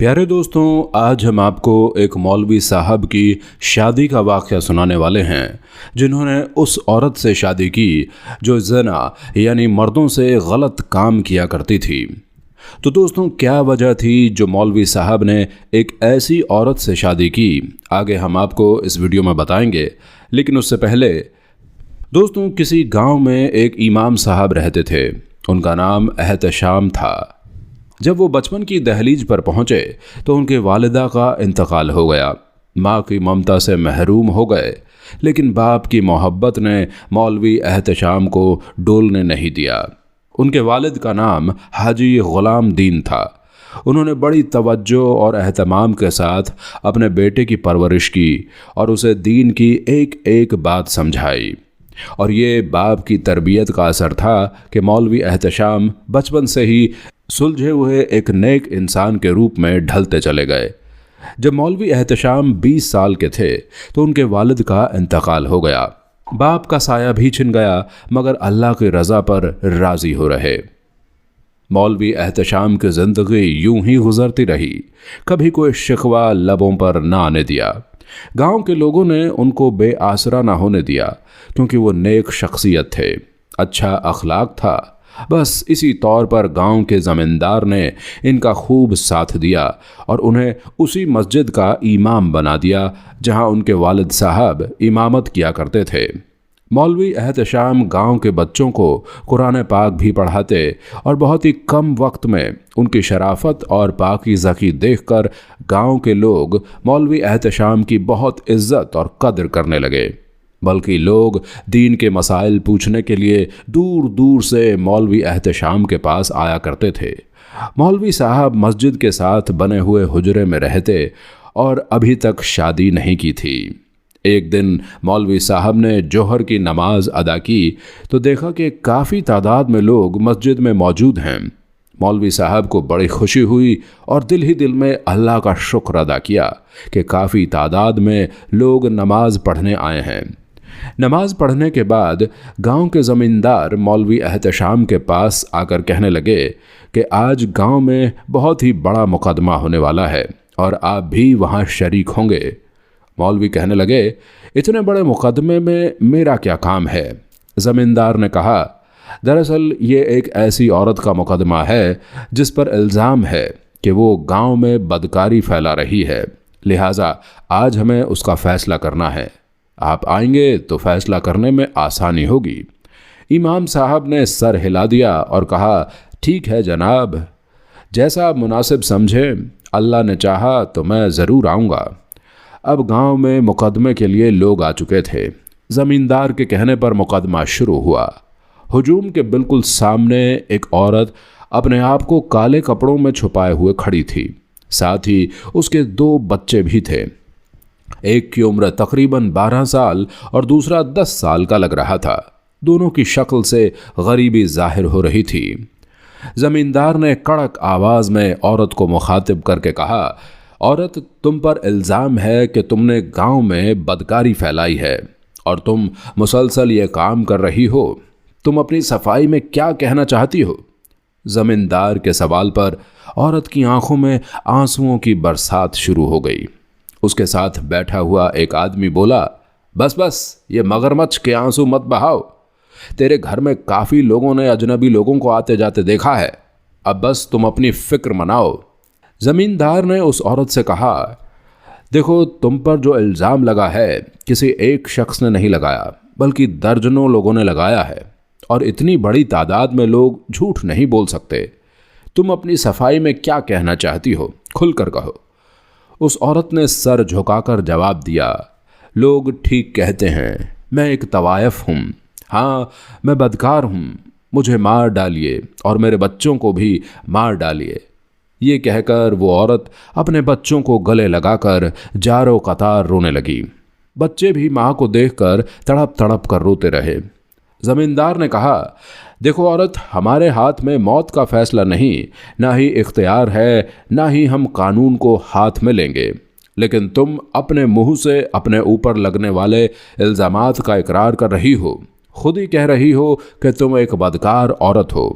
प्यारे दोस्तों, आज हम आपको एक मौलवी साहब की शादी का वाक़या सुनाने वाले हैं जिन्होंने उस औरत से शादी की जो ज़ना यानी मर्दों से गलत काम किया करती थी। तो दोस्तों, क्या वजह थी जो मौलवी साहब ने एक ऐसी औरत से शादी की, आगे हम आपको इस वीडियो में बताएंगे। लेकिन उससे पहले दोस्तों, किसी गांव में एक इमाम साहब रहते थे। उनका नाम एहतशाम था। जब वो बचपन की दहलीज पर पहुंचे तो उनके वालिदा का इंतकाल हो गया। माँ की ममता से महरूम हो गए, लेकिन बाप की मोहब्बत ने मौलवी एहतशाम को डोलने नहीं दिया। उनके वालिद का नाम हाजी ग़ुलाम दीन था। उन्होंने बड़ी तवज्जो और एहतमाम के साथ अपने बेटे की परवरिश की और उसे दीन की एक एक बात समझाई। और ये बाप की तरबियत का असर था कि मौलवी एहतशाम बचपन से ही सुलझे हुए एक नेक इंसान के रूप में ढलते चले गए। जब मौलवी एहतशाम 20 साल के थे तो उनके वालिद का इंतकाल हो गया। बाप का साया भी छिन गया, मगर अल्लाह की रज़ा पर राज़ी हो रहे। मौलवी एहतशाम की ज़िंदगी यूं ही गुजरती रही, कभी कोई शिकवा लबों पर ना आने दिया। गांव के लोगों ने उनको बेआसरा ना होने दिया, क्योंकि वो नेक शख्सियत थे, अच्छा अखलाक था। बस इसी तौर पर गांव के ज़मींदार ने इनका खूब साथ दिया और उन्हें उसी मस्जिद का इमाम बना दिया जहां उनके वालिद साहब इमामत किया करते थे। मौलवी एहतशाम गांव के बच्चों को कुरान पाक भी पढ़ाते और बहुत ही कम वक्त में उनकी शराफत और पाकीज़गी देखकर गांव के लोग मौलवी एहतशाम की बहुत इज्जत और कद्र करने लगे। बल्कि लोग दीन के मसाइल पूछने के लिए दूर दूर से मौलवी एहतशाम के पास आया करते थे। मौलवी साहब मस्जिद के साथ बने हुए हुजरे में रहते और अभी तक शादी नहीं की थी। एक दिन मौलवी साहब ने जोहर की नमाज अदा की तो देखा कि काफ़ी तादाद में लोग मस्जिद में मौजूद हैं। मौलवी साहब को बड़ी खुशी हुई और दिल ही दिल में अल्लाह का शुक्र अदा किया कि काफ़ी तादाद में लोग नमाज पढ़ने आए हैं। नमाज पढ़ने के बाद गांव के ज़मींदार मौलवी एहतशाम के पास आकर कहने लगे कि आज गांव में बहुत ही बड़ा मुकदमा होने वाला है और आप भी वहां शरीक होंगे। मौलवी कहने लगे, इतने बड़े मुकदमे में मेरा क्या काम है? ज़मींदार ने कहा, दरअसल ये एक ऐसी औरत का मुकदमा है जिस पर इल्ज़ाम है कि वो गांव में बदकारी फैला रही है, लिहाजा आज हमें उसका फ़ैसला करना है। आप आएंगे तो फैसला करने में आसानी होगी। इमाम साहब ने सर हिला दिया और कहा, ठीक है जनाब, जैसा आप मुनासिब समझें, अल्लाह ने चाहा तो मैं ज़रूर आऊँगा। अब गांव में मुकदमे के लिए लोग आ चुके थे। ज़मींदार के कहने पर मुकदमा शुरू हुआ। हुजूम के बिल्कुल सामने एक औरत अपने आप को काले कपड़ों में छुपाए हुए खड़ी थी। साथ ही उसके 2 बच्चे भी थे। एक की उम्र तकरीबन 12 साल और दूसरा 10 साल का लग रहा था। दोनों की शक्ल से गरीबी जाहिर हो रही थी। ज़मींदार ने कड़क आवाज़ में औरत को मुखातिब करके कहा, औरत, तुम पर इल्ज़ाम है कि तुमने गांव में बदकारी फैलाई है और तुम मुसलसल ये काम कर रही हो। तुम अपनी सफाई में क्या कहना चाहती हो? ज़मींदार के सवाल पर औरत की आंखों में आंसुओं की बरसात शुरू हो गई। उसके साथ बैठा हुआ एक आदमी बोला, बस बस, ये मगरमच्छ के आंसू मत बहाओ। तेरे घर में काफ़ी लोगों ने अजनबी लोगों को आते जाते देखा है। अब बस तुम अपनी फ़िक्र मनाओ। ज़मींदार ने उस औरत से कहा, देखो, तुम पर जो इल्ज़ाम लगा है किसी एक शख्स ने नहीं लगाया, बल्कि दर्जनों लोगों ने लगाया है और इतनी बड़ी तादाद में लोग झूठ नहीं बोल सकते। तुम अपनी सफाई में क्या कहना चाहती हो? खुलकर कहो। उस औरत ने सर झुकाकर जवाब दिया, लोग ठीक कहते हैं, मैं एक तवायफ हूँ। हाँ, मैं बदकार हूँ। मुझे मार डालिए और मेरे बच्चों को भी मार डालिए। ये कहकर वो औरत अपने बच्चों को गले लगाकर जारो कतार रोने लगी। बच्चे भी माँ को देखकर तड़प तड़प कर रोते रहे। ज़मींदार ने कहा, देखो औरत, हमारे हाथ में मौत का फैसला नहीं, ना ही इख्तियार है, ना ही हम कानून को हाथ में लेंगे। लेकिन तुम अपने मुंह से अपने ऊपर लगने वाले इल्ज़ामात का इकरार कर रही हो। खुद ही कह रही हो कि तुम एक बदकार औरत हो।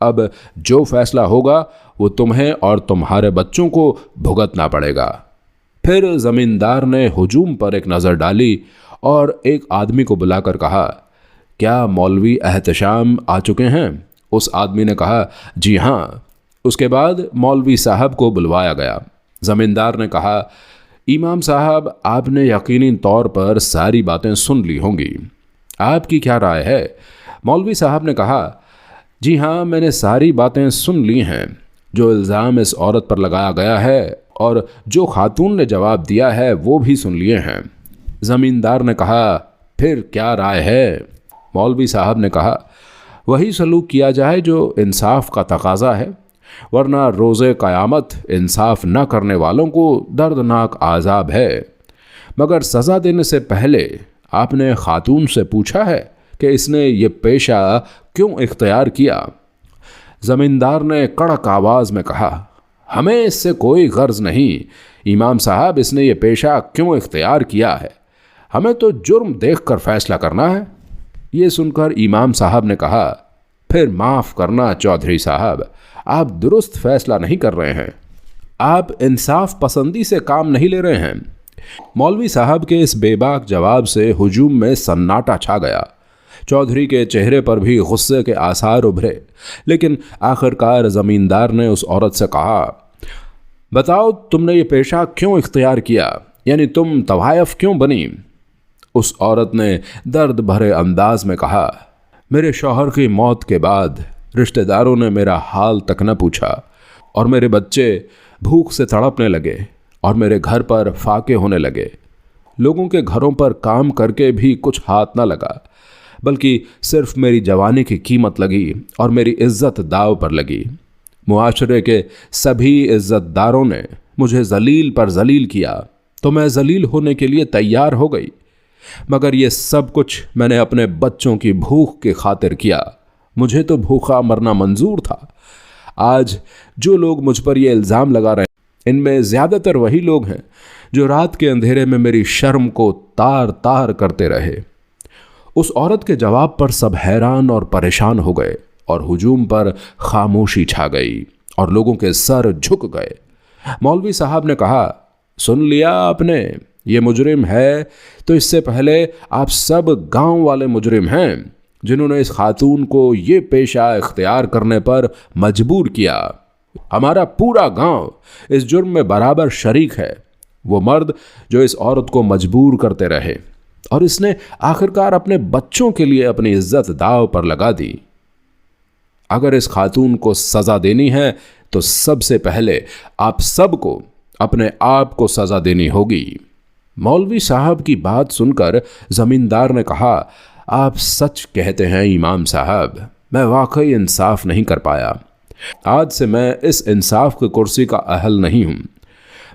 अब जो फैसला होगा वो तुम्हें और तुम्हारे बच्चों को भुगतना पड़ेगा। फिर जमींदार ने हुजूम पर एक नज़र डाली और एक आदमी को बुलाकर कहा, क्या मौलवी एहतशाम आ चुके हैं? उस आदमी ने कहा, जी हाँ। उसके बाद मौलवी साहब को बुलवाया गया। जमींदार ने कहा, इमाम साहब, आपने यकीनी तौर पर सारी बातें सुन ली होंगी, आपकी क्या राय है? मौलवी साहब ने कहा, जी हाँ, मैंने सारी बातें सुन ली हैं। जो इल्ज़ाम इस औरत पर लगाया गया है और जो खातून ने जवाब दिया है वो भी सुन लिए हैं। ज़मींदार ने कहा, फिर क्या राय है? मौलवी साहब ने कहा, वही सलूक किया जाए जो इंसाफ का तकाजा है, वरना रोज़े क़यामत इंसाफ न करने वालों को दर्दनाक आज़ाब है। मगर सज़ा देने से पहले आपने खातून से पूछा है कि इसने ये पेशा क्यों इख्तियार किया? ज़मींदार ने कड़क आवाज़ में कहा, हमें इससे कोई गर्ज नहीं इमाम साहब, इसने ये पेशा क्यों इख्तियार किया है, हमें तो जुर्म देखकर फैसला करना है। ये सुनकर इमाम साहब ने कहा, फिर माफ़ करना चौधरी साहब, आप दुरुस्त फैसला नहीं कर रहे हैं, आप इंसाफ पसंदी से काम नहीं ले रहे हैं। मौलवी साहब के इस बेबाक जवाब से हुजूम में सन्नाटा छा गया। चौधरी के चेहरे पर भी गुस्से के आसार उभरे, लेकिन आखिरकार ज़मींदार ने उस औरत से कहा, बताओ तुमने ये पेशा क्यों इख्तियार किया, यानी तुम तवायफ क्यों बनी? उस औरत ने दर्द भरे अंदाज में कहा, मेरे शौहर की मौत के बाद रिश्तेदारों ने मेरा हाल तक न पूछा और मेरे बच्चे भूख से तड़पने लगे और मेरे घर पर फाके होने लगे। लोगों के घरों पर काम करके भी कुछ हाथ न लगा, बल्कि सिर्फ मेरी जवानी की कीमत लगी और मेरी इज्जत दाव पर लगी। मुआशरे के सभी इज्जतदारों ने मुझे जलील पर जलील किया तो मैं जलील होने के लिए तैयार हो गई, मगर ये सब कुछ मैंने अपने बच्चों की भूख की खातिर किया। मुझे तो भूखा मरना मंजूर था। आज जो लोग मुझ पर ये इल्ज़ाम लगा रहे हैं, इनमें ज़्यादातर वही लोग हैं जो रात के अंधेरे में मेरी शर्म को तार तार करते रहे। उस औरत के जवाब पर सब हैरान और परेशान हो गए और हुजूम पर खामोशी छा गई और लोगों के सर झुक गए। मौलवी साहब ने कहा, सुन लिया आपने, ये मुजरिम है तो इससे पहले आप सब गांव वाले मुजरिम हैं जिन्होंने इस खातून को ये पेशा इख्तियार करने पर मजबूर किया। हमारा पूरा गांव इस जुर्म में बराबर शरीक है। वो मर्द जो इस औरत को मजबूर करते रहे और इसने आखिरकार अपने बच्चों के लिए अपनी इज्जत दाव पर लगा दी। अगर इस खातून को सज़ा देनी है तो सबसे पहले आप सबको अपने आप को सज़ा देनी होगी। मौलवी साहब की बात सुनकर ज़मींदार ने कहा, आप सच कहते हैं इमाम साहब, मैं वाकई इंसाफ नहीं कर पाया। आज से मैं इस इंसाफ की कुर्सी का अहल नहीं हूँ,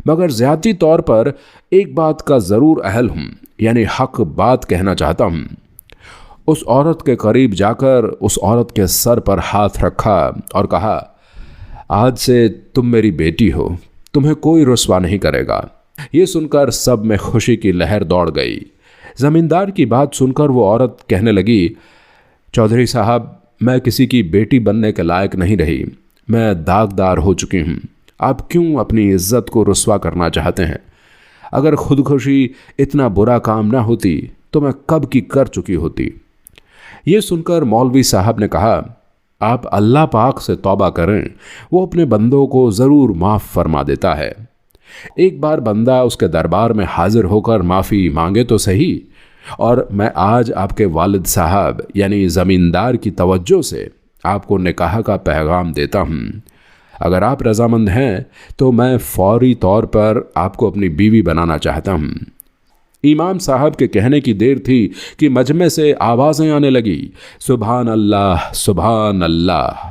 मगर ज़्यादती तौर पर एक बात का ज़रूर अहल हूँ, यानी हक बात कहना चाहता हूँ। उस औरत के करीब जाकर उस औरत के सर पर हाथ रखा और कहा, आज से तुम मेरी बेटी हो, तुम्हें कोई रुस्वा नहीं करेगा। ये सुनकर सब में खुशी की लहर दौड़ गई। ज़मींदार की बात सुनकर वो औरत कहने लगी, चौधरी साहब, मैं किसी की बेटी बनने के लायक नहीं रही, मैं दागदार हो चुकी हूँ। आप क्यों अपनी इज्जत को रुस्वा करना चाहते हैं? अगर खुदकुशी इतना बुरा काम ना होती तो मैं कब की कर चुकी होती। ये सुनकर मौलवी साहब ने कहा, आप अल्लाह पाक से तौबा करें, वो अपने बंदों को ज़रूर माफ़ फरमा देता है। एक बार बंदा उसके दरबार में हाजिर होकर माफ़ी मांगे तो सही। और मैं आज आपके वालिद साहब यानी ज़मींदार की तवज्जो से आपको निकाह का पैगाम देता हूँ। अगर आप रज़ामंद हैं तो मैं फौरी तौर पर आपको अपनी बीवी बनाना चाहता हूँ। इमाम साहब के कहने की देर थी कि मजमे से आवाज़ें आने लगी, सुभान अल्लाह, सुभान अल्लाह।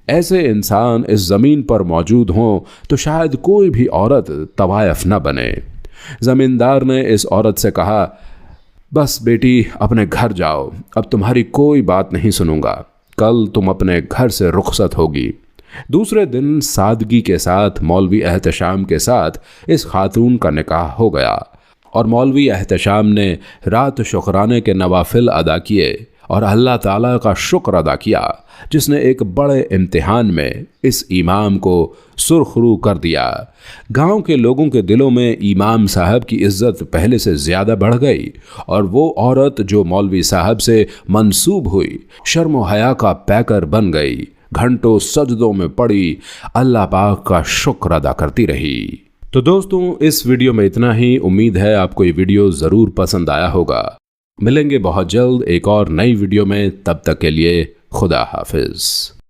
ऐसे इंसान इस ज़मीन पर मौजूद हों तो शायद कोई भी औरत तवायफ न बने। ज़मींदार ने इस औरत से कहा, बस बेटी, अपने घर जाओ, अब तुम्हारी कोई बात नहीं सुनूंगा। कल तुम अपने घर से रुखसत होगी। दूसरे दिन सादगी के साथ मौलवी एहतशाम के साथ इस खातून का निकाह हो गया और मौलवी एहतशाम ने रात शुक्राने के नवाफिल अदा किए और अल्लाह ताला का शुक्र अदा किया जिसने एक बड़े इम्तिहान में इस इमाम को सुरखरू कर दिया। गांव के लोगों के दिलों में इमाम साहब की इज्जत पहले से ज़्यादा बढ़ गई और वो औरत जो मौलवी साहब से मंसूब हुई शर्म हया का पैकर बन गई। घंटों सजदों में पड़ी अल्लाह पाक का शुक्र अदा करती रही। तो दोस्तों, इस वीडियो में इतना ही। उम्मीद है आपको ये वीडियो ज़रूर पसंद आया होगा। मिलेंगे बहुत जल्द एक और नई वीडियो में, तब तक के लिए खुदा हाफिज।